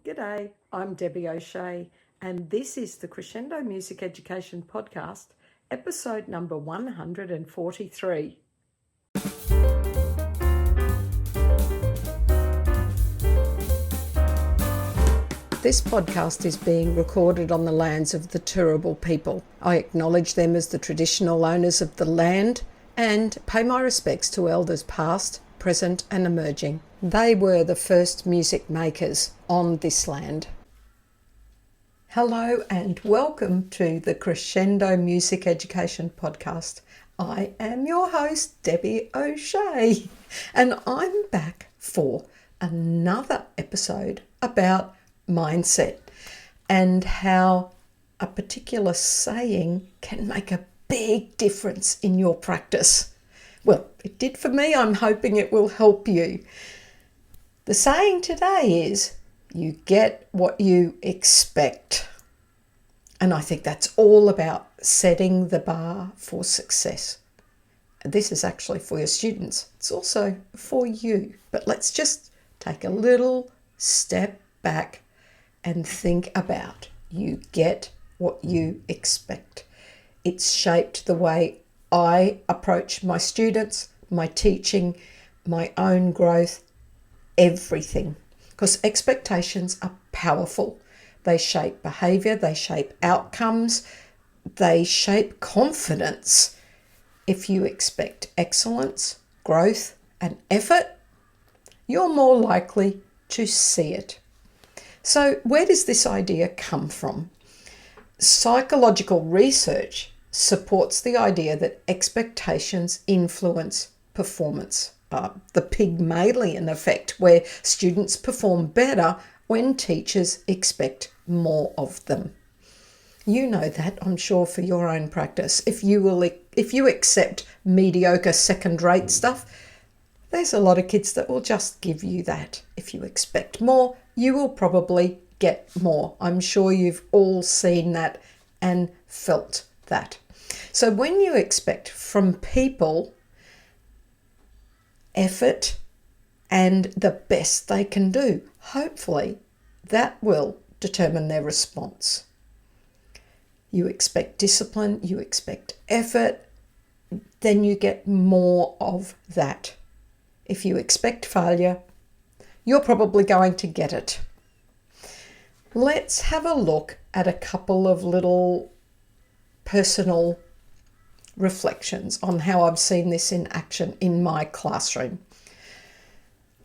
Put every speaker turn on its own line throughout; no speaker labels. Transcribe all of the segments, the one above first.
G'day, I'm Debbie O'Shea, and this is the Crescendo Music Education Podcast, episode number 143. This podcast is being recorded on the lands of the Turrbal people. I acknowledge them as the traditional owners of the land and pay my respects to elders past, present and emerging. They were the first music makers on this land. Hello and welcome to the Crescendo Music Education Podcast. I am your host, Debbie O'Shea, and I'm back for another episode about mindset and how a particular saying can make a big difference in your practice. Well, it did for me. I'm hoping it will help you. The saying today is, you get what you expect. And I think that's all about setting the bar for success. And this is actually for your students. It's also for you. But let's just take a little step back and think about, you get what you expect. It's shaped the way I approach my students, my teaching, my own growth, everything. Because expectations are powerful. They shape behaviour, they shape outcomes, they shape confidence. If you expect excellence, growth and effort, you're more likely to see it. So where does this idea come from? Psychological research supports the idea that expectations influence performance. The Pygmalion effect, where students perform better when teachers expect more of them. You know that, I'm sure, for your own practice. If you accept mediocre second-rate stuff, there's a lot of kids that will just give you that. If you expect more, you will probably get more. I'm sure you've all seen that and felt that. So when you expect from people effort and the best they can do, hopefully that will determine their response. You expect discipline, you expect effort, then you get more of that. If you expect failure, you're probably going to get it. Let's have a look at a couple of little personal reflections on how I've seen this in action in my classroom.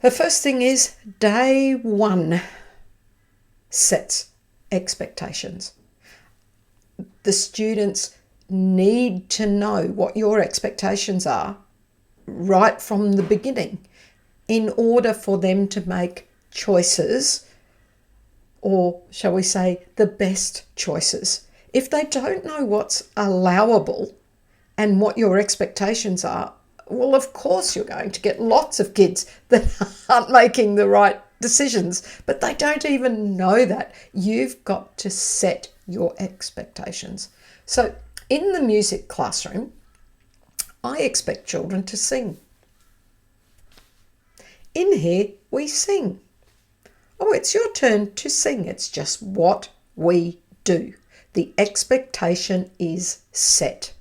The first thing is, day one sets expectations. The students need to know what your expectations are right from the beginning in order for them to make choices, or shall we say, the best choices. If they don't know what's allowable and what your expectations are, well, of course you're going to get lots of kids that aren't making the right decisions, but they don't even know that. You've got to set your expectations. So in the music classroom, I expect children to sing. In here, we sing. Oh, it's your turn to sing. It's just what we do. The expectation is set.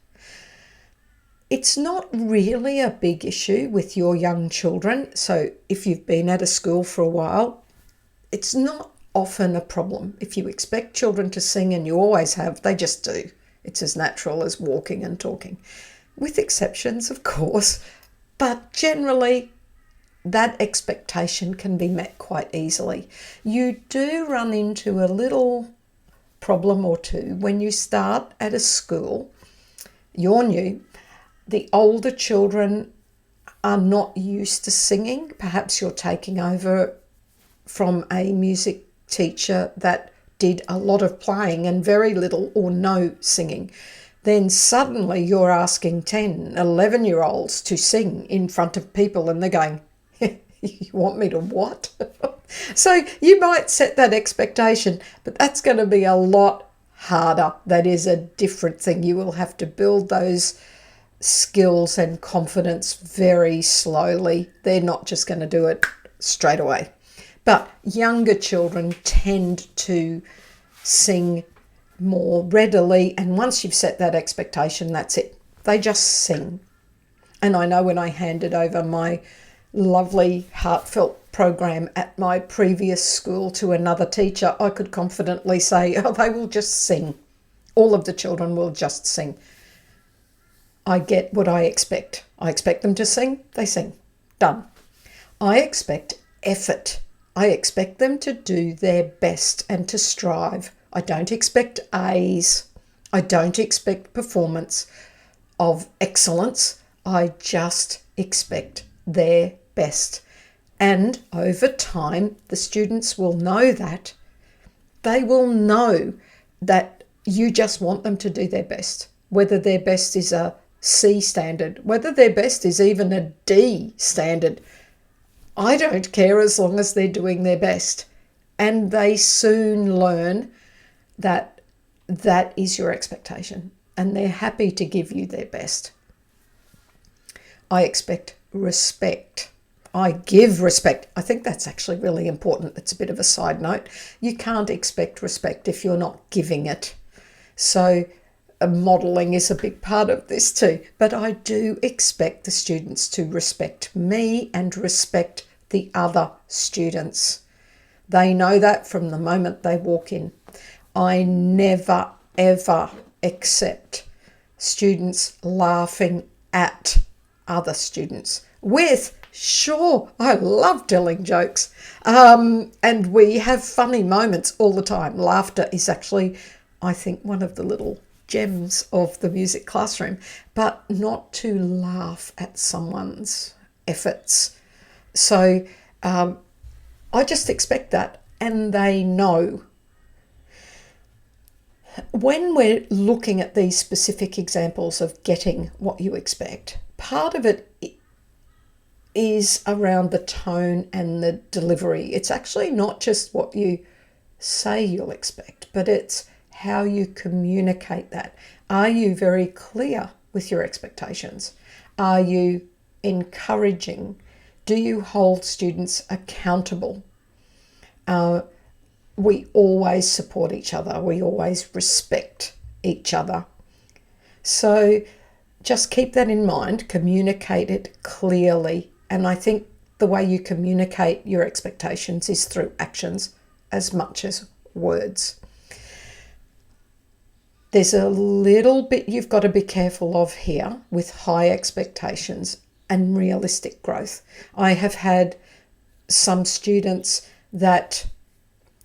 It's not really a big issue with your young children. So if you've been at a school for a while, it's not often a problem. If you expect children to sing, and you always have, they just do. It's as natural as walking and talking. With exceptions, of course, but generally that expectation can be met quite easily. You do run into a little problem or two when you start at a school. You're new. The older children are not used to singing. Perhaps you're taking over from a music teacher that did a lot of playing and very little or no singing. Then suddenly you're asking 10, 11-year-olds to sing in front of people, and they're going, you want me to what? So you might set that expectation, but that's going to be a lot harder. That is a different thing. You will have to build those skills and confidence very slowly. They're not just going to do it straight away. But younger children tend to sing more readily, and once you've set that expectation, that's it. They just sing. And I know when I handed over my lovely heartfelt program at my previous school to another teacher, I could confidently say, oh, they will just sing. All of the children will just sing. I get what I expect. I expect them to sing, they sing. Done. I expect effort. I expect them to do their best and to strive. I don't expect A's. I don't expect performance of excellence. I just expect their best. And over time, the students will know that. They will know that you just want them to do their best, whether their best is a C standard, whether their best is even a D standard. I don't care as long as they're doing their best. And they soon learn that that is your expectation, and they're happy to give you their best. I expect respect. I give respect. I think that's actually really important. It's a bit of a side note. You can't expect respect if you're not giving it. So modelling is a big part of this too. But I do expect the students to respect me and respect the other students. They know that from the moment they walk in. I never, ever accept students laughing at other students with, sure, I love telling jokes. And we have funny moments all the time. Laughter is actually, I think, one of the little gems of the music classroom, but not to laugh at someone's efforts. So I just expect that, and they know. When we're looking at these specific examples of getting what you expect, part of it is around the tone and the delivery. It's actually not just what you say you'll expect, but it's how you communicate that. Are you very clear with your expectations? Are you encouraging? Do you hold students accountable? We always support each other. We always respect each other. So just keep that in mind. Communicate it clearly. And I think the way you communicate your expectations is through actions as much as words. There's a little bit you've got to be careful of here with high expectations and realistic growth. I have had some students that,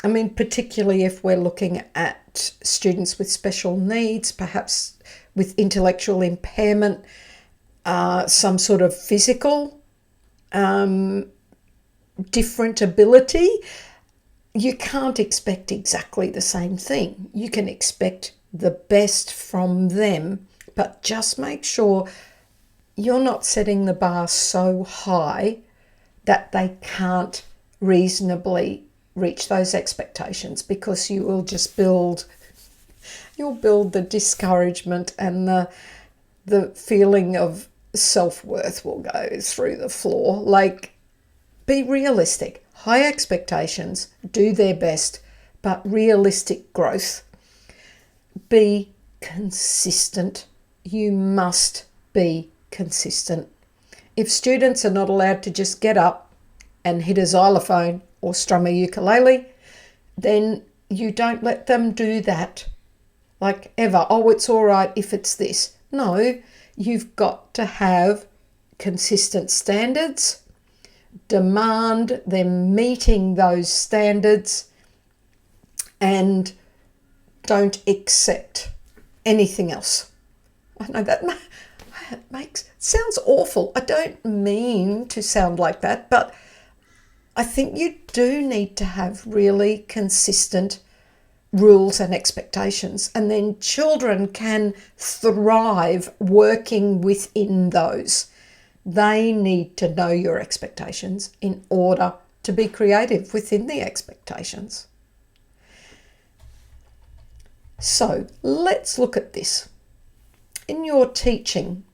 particularly if we're looking at students with special needs, perhaps with intellectual impairment, some sort of physical different ability, you can't expect exactly the same thing. You can expect the best from them, but just make sure you're not setting the bar so high that they can't reasonably reach those expectations, because you will just build the discouragement, and the feeling of self-worth will go through the floor. Like, be realistic. High expectations, do their best, but realistic growth. Be consistent. You must be consistent. If students are not allowed to just get up and hit a xylophone or strum a ukulele, then you don't let them do that. Like ever, oh, it's all right if it's this. No, you've got to have consistent standards, demand them meeting those standards, and don't accept anything else. I know that sounds awful. I don't mean to sound like that, but I think you do need to have really consistent rules and expectations, and then children can thrive working within those. They need to know your expectations in order to be creative within the expectations. So let's look at this. In your teaching,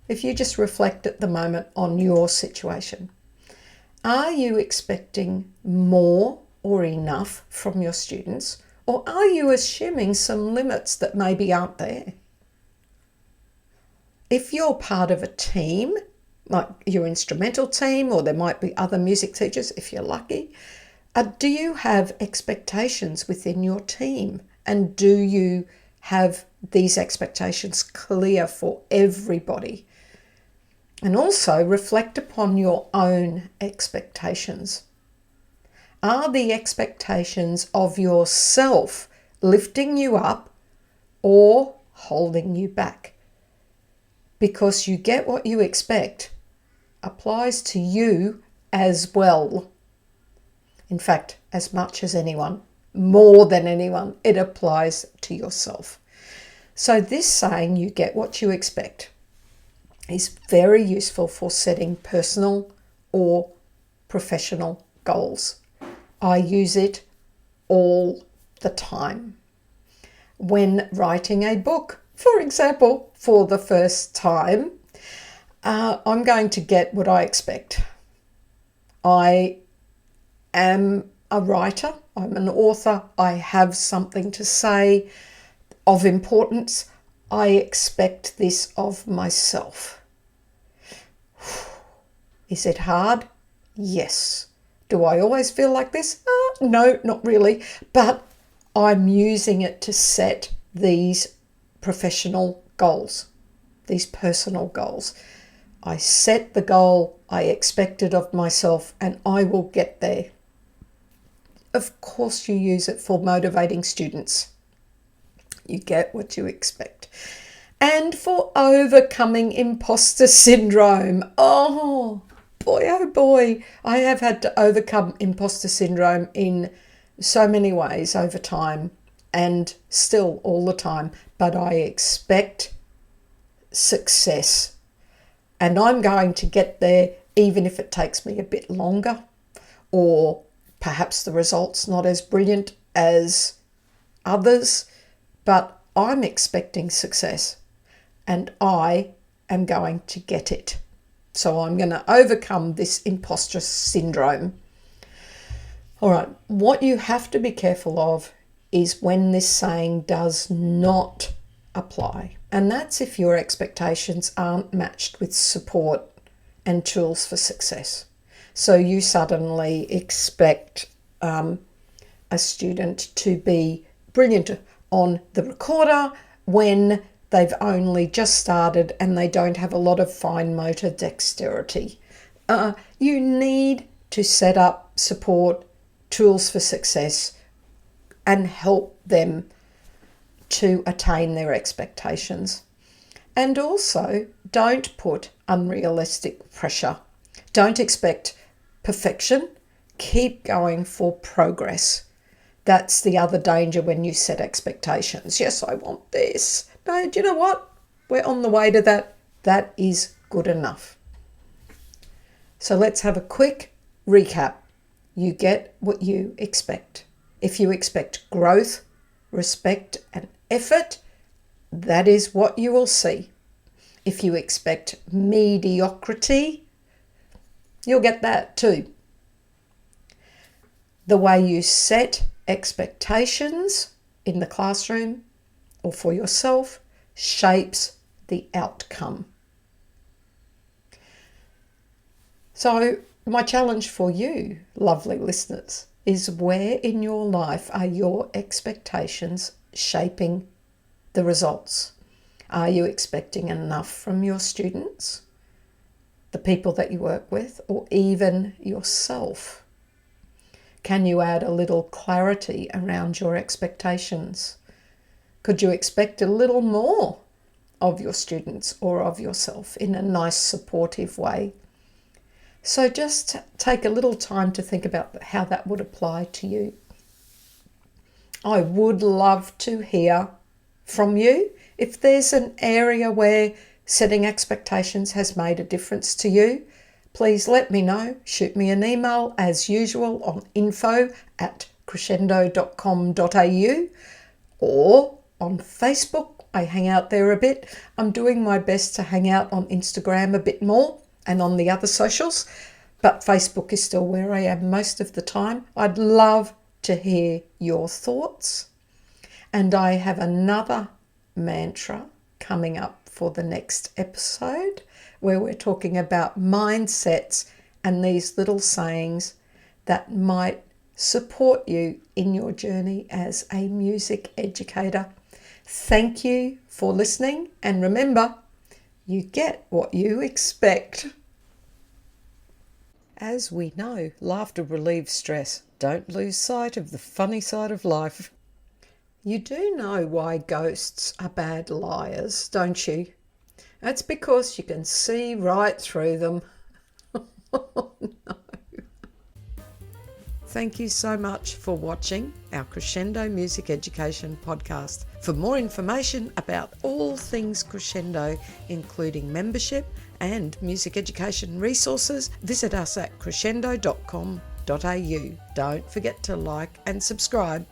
if you just reflect at the moment on your situation, Are you expecting more or enough from your students? Or are you assuming some limits that maybe aren't there? If you're part of a team, like your instrumental team, or there might be other music teachers if you're lucky, do you have expectations within your team? And do you have these expectations clear for everybody? And also reflect upon your own expectations. Are the expectations of yourself lifting you up or holding you back? Because you get what you expect applies to you as well. In fact, as much as anyone, more than anyone, it applies to yourself. So this saying, you get what you expect, is very useful for setting personal or professional goals. I use it all the time. When writing a book, for example, for the first time, I'm going to get what I expect. I am a writer, I'm an author, I have something to say of importance. I expect this of myself. Is it hard? Yes. Do I always feel like this? No, not really. But I'm using it to set these professional goals, these personal goals. I set the goal I expected of myself and I will get there. Of course, you use it for motivating students. You get what you expect. And for overcoming imposter syndrome. Oh boy, I have had to overcome imposter syndrome in so many ways over time and still all the time. But I expect success. And I'm going to get there even if it takes me a bit longer, or perhaps the result's not as brilliant as others, but I'm expecting success and I am going to get it. So I'm going to overcome this imposter syndrome. All right, what you have to be careful of is when this saying does not apply. And that's if your expectations aren't matched with support and tools for success. So you suddenly expect a student to be brilliant on the recorder when they've only just started and they don't have a lot of fine motor dexterity. You need to set up support, tools for success, and help them to attain their expectations. And also, don't put unrealistic pressure. Don't expect perfection. Keep going for progress. That's the other danger when you set expectations. Yes, I want this. No, do you know what? We're on the way to that. That is good enough. So let's have a quick recap. You get what you expect. If you expect growth, respect, and effort, that is what you will see. If you expect mediocrity, you'll get that too. The way you set expectations in the classroom or for yourself shapes the outcome. So my challenge for you, lovely listeners, is where in your life are your expectations shaping the results? Are you expecting enough from your students, the people that you work with, or even yourself? Can you add a little clarity around your expectations? Could you expect a little more of your students or of yourself in a nice, supportive way? So just take a little time to think about how that would apply to you. I would love to hear from you. If there's an area where setting expectations has made a difference to you, please let me know. Shoot me an email as usual on info@crescendo.com.au or on Facebook. I hang out there a bit. I'm doing my best to hang out on Instagram a bit more and on the other socials. but Facebook is still where I am most of the time. I'd love to hear your thoughts. And I have another mantra coming up for the next episode where we're talking about mindsets and these little sayings that might support you in your journey as a music educator. Thank you for listening, and remember, you get what you expect. As we know, laughter relieves stress. Don't lose sight of the funny side of life. You do know why ghosts are bad liars, don't you? That's because you can see right through them. Oh, no. Thank you so much for watching our Crescendo Music Education podcast. For more information about all things Crescendo, including membership and music education resources, visit us at crescendo.com.au. Don't forget to like and subscribe.